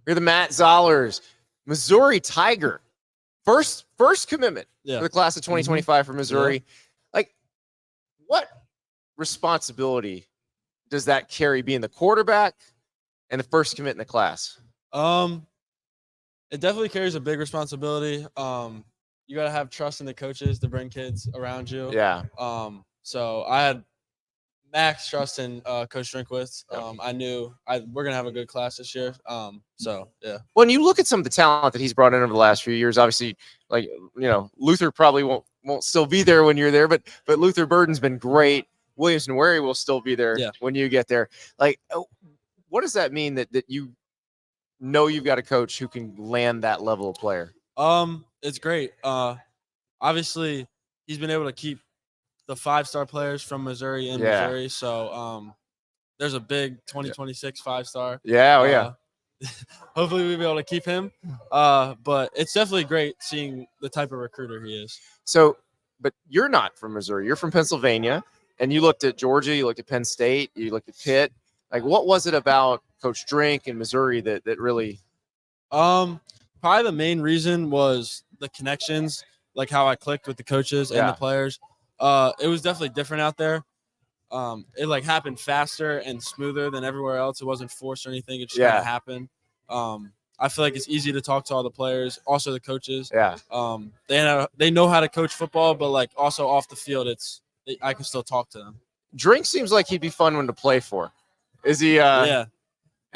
You're the Matt Zollers, Missouri Tiger. First commitment for the class of 2025 for Missouri. Yeah. Like, what responsibility does that carry being the quarterback and the first commit in the class? It definitely carries a big responsibility. You got to have trust in the coaches to bring kids around you. Yeah. So I had max trust in Coach Drinkwitz. I knew we're gonna have a good class this year. So yeah. When you look at some of the talent that he's brought in over the last few years, obviously, like, you know, Luther probably won't still be there when you're there, but Luther Burden's been great. Williams Nweri will still be there when you get there. Like, what does that mean that you know you've got a coach who can land that level of player? It's great. Obviously, he's been able to keep the 5-star players from Missouri in Missouri. So there's a big 2026 5-star. Yeah. Hopefully we'll be able to keep him. But it's definitely great seeing the type of recruiter he is. So, but you're not from Missouri. You're from Pennsylvania, and you looked at Georgia, you looked at Penn State, you looked at Pitt. Like, what was it about Coach Drink and Missouri that really? Probably the main reason was the connections, like how I clicked with the coaches and the players. It was definitely different out there. It like happened faster and smoother than everywhere else. It wasn't forced or anything. It just kind of happened. I feel like it's easy to talk to all the players, also the coaches. Yeah. They know how to coach football, but like also off the field, I can still talk to them. Drink seems like he'd be fun one to play for. Is he? Yeah.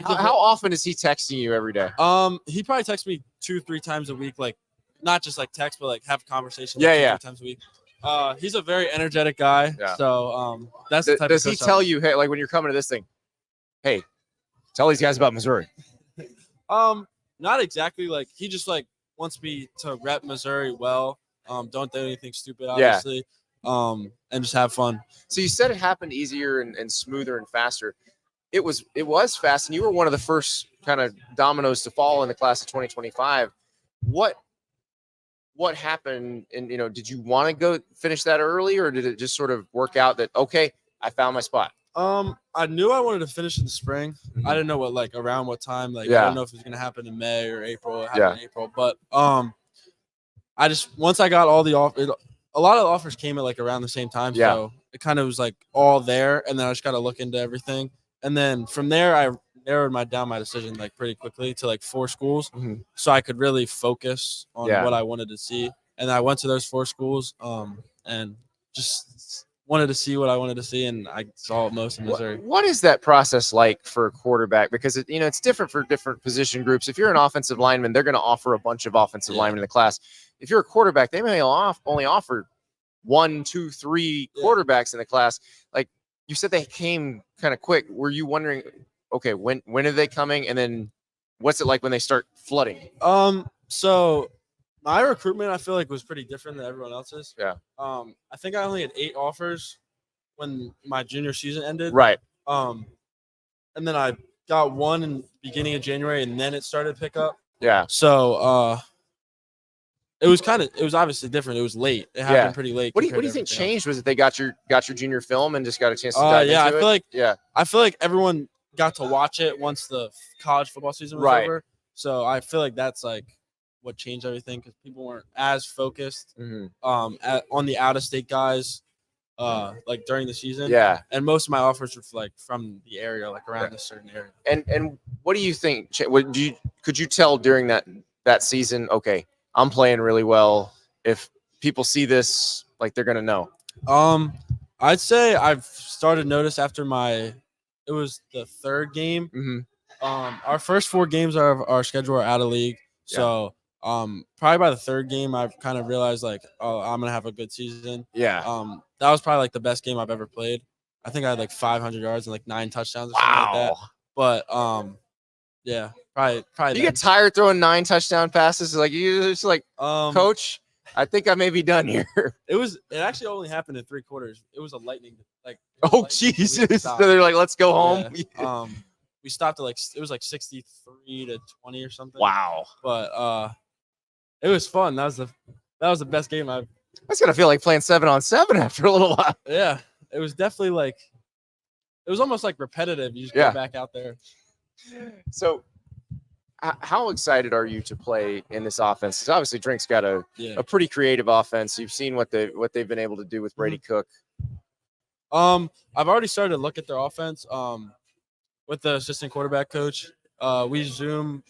How often is he texting you every day? He probably texts me 2-3 times a week, like not just like text, but like have conversations. 2-3 times a week. He's a very energetic guy. Yeah. So that's the type does of he tell you, hey, like when you're coming to this thing, hey, tell these guys about Missouri? Not exactly. Like he just like wants me to rep Missouri well. Don't do anything stupid, obviously. And just have fun. So you said it happened easier and smoother and faster. It was fast, and you were one of the first kind of dominoes to fall in the class of 2025. What happened? And did you want to go finish that early, or did it just sort of work out that okay, I found my spot? I knew I wanted to finish in the spring. I didn't know around what time. Like I don't know if it was gonna happen in May or April. It happened in April, but I just once I got all the offers, a lot of offers came at like around the same time. So it kind of was like all there, and then I just got to look into everything. And then from there, I narrowed down my decision like pretty quickly to like 4 schools, so I could really focus on what I wanted to see. And I went to those 4 schools, and just wanted to see what I wanted to see, and I saw most in Missouri. What is that process like for a quarterback? Because it's different for different position groups. If you're an offensive lineman, they're going to offer a bunch of offensive linemen in the class. If you're a quarterback, they may only offer 1, 2, 3 quarterbacks in the class. Like, you said they came kind of quick. Were you wondering, okay, when are they coming? And then what's it like when they start flooding? So my recruitment, I feel like, was pretty different than everyone else's. Yeah. I think I only had 8 offers when my junior season ended. Right. And then I got 1 in the beginning of January, and then it started to pick up. Yeah. So it was obviously different. It was late. It happened pretty late. What do you think changed? Was it they got your junior film and just got a chance to dive into it? I feel like everyone got to watch it once the college football season was over. So I feel like that's like what changed everything, because people weren't as focused on the out-of-state guys like during the season. Yeah. And most of my offers were like from the area, like around a certain area. And what do you think? Could you tell during that season? Okay, I'm playing really well. If people see this, like, they're gonna know. I'd say I've started to notice after it was the 3rd game. Our first 4 games of our schedule are out of league. So probably by the 3rd game, I've kind of realized like, oh, I'm gonna have a good season. Yeah. That was probably like the best game I've ever played. I think I had like 500 yards and like 9 touchdowns or something like that. But yeah, probably. You get tired throwing 9 touchdown passes? Like, you just like, coach, I think I may be done here. It actually only happened in 3 quarters. It was a lightning. Like, oh Jesus! So they're like, let's go home. Yeah. We stopped at it was like 63-20 or something. Wow. But it was fun. That was the best game I've. That's gonna feel like playing 7-on-7 after a little while. Yeah, it was definitely like, it was almost like repetitive. You just go back out there. So, how excited are you to play in this offense? Because obviously Drink's got a pretty creative offense. You've seen what they've been able to do with Brady Cook. I've already started to look at their offense. With the assistant quarterback coach, we Zoom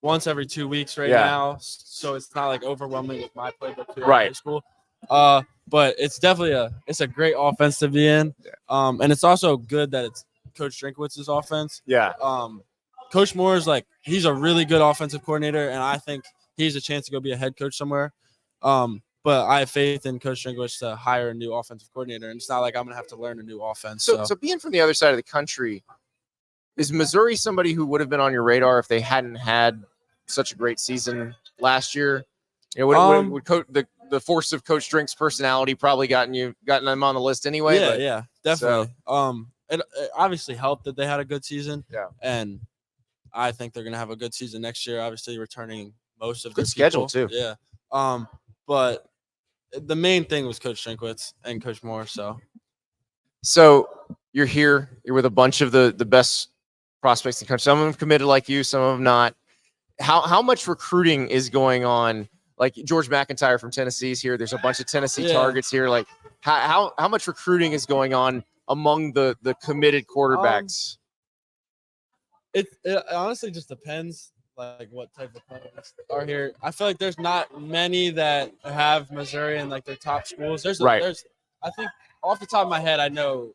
once every 2 weeks now, so it's not like overwhelming with my playbook here at high school. But it's definitely a great offense to be in. And it's also good that it's Coach Drinkwitz's offense. Coach Moore is he's a really good offensive coordinator, and I think he has a chance to go be a head coach somewhere. But I have faith in Coach Drinkwitz to hire a new offensive coordinator, and it's not like I'm going to have to learn a new offense. So being from the other side of the country, is Missouri somebody who would have been on your radar if they hadn't had such a great season last year? You know, would the force of Coach Drink's personality probably gotten them on the list anyway? Yeah, definitely. So, it obviously helped that they had a good season. And I think they're going to have a good season next year. Obviously, returning most of the schedule too. Yeah. But the main thing was Coach Drinkwitz and Coach Moore. So you're here. You're with a bunch of the best prospects in the country. Some of them committed like you, some of them not. How much recruiting is going on? Like George McIntyre from Tennessee is here. There's a bunch of Tennessee targets here. Like how much recruiting is going on among the committed quarterbacks? It honestly just depends. Like what type of players are here. I feel like there's not many that have Missouri in like their top schools. There's I think off the top of my head I know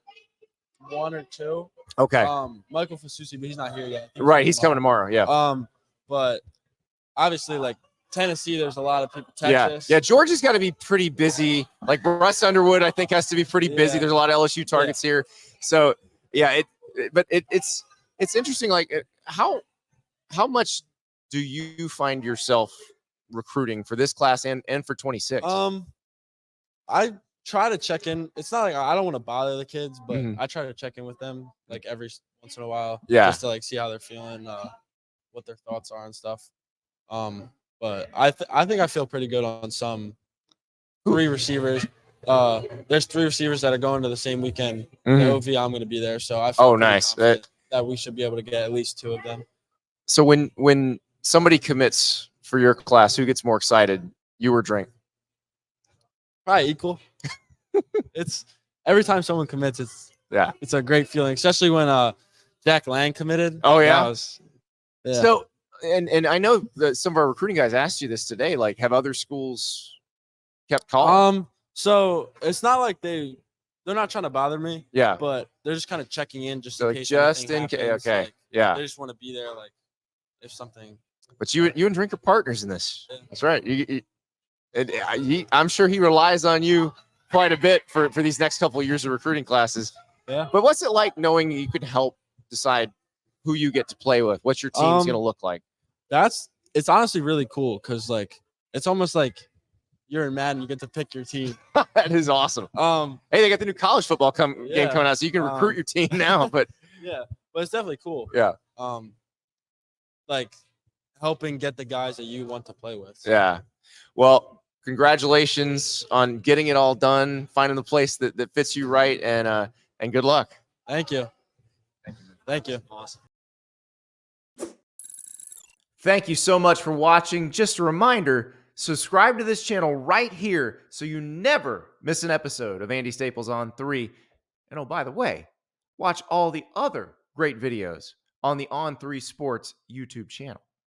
one or two. Okay. Michael Fasusi, but he's not here yet. He's coming tomorrow. Yeah. But obviously like Tennessee, there's a lot of people. Texas. Yeah. Georgia's got to be pretty busy. Like Russ Underwood, I think has to be pretty busy. There's a lot of LSU targets here. So it's interesting. Like how much do you find yourself recruiting for this class and for 26? I try to check in. It's not like I don't want to bother the kids, but I try to check in with them like every once in a while. Just to like see how they're feeling, what their thoughts are and stuff. But I think I feel pretty good on some 3 receivers. There's 3 receivers that are going to the same weekend. The OV, I'm going to be there, so I feel nice that we should be able to get at least 2 of them. So when somebody commits for your class, who gets more excited, you or Drink? Probably equal. It's every time someone commits, it's a great feeling, especially when Jack Lang committed. Oh yeah. So and I know that some of our recruiting guys asked you this today. Like, have other schools kept calling? So it's not like they're not trying to bother me. Yeah. But they're just kind of checking in just so in case. Just in case. Okay. Like, yeah. They just want to be there, like if something. But you and Drink are partners in this. Yeah. That's right. I'm sure he relies on you quite a bit for these next couple of years of recruiting classes. Yeah. But what's it like knowing you can help decide who you get to play with? What your team's going to look like? It's honestly really cool because like it's almost like you're in Madden, you get to pick your team. That is awesome. Hey, they got the new college football game coming out, so you can recruit your team now. But but it's definitely cool. Yeah. Like helping get the guys that you want to play with. So. Yeah. Well, congratulations on getting it all done, finding the place that fits you right, and good luck. Thank you. Thank you. Awesome. Thank you so much for watching. Just a reminder, subscribe to this channel right here so you never miss an episode of Andy Staples on 3. And oh, by the way, watch all the other great videos on the On3 Sports YouTube channel.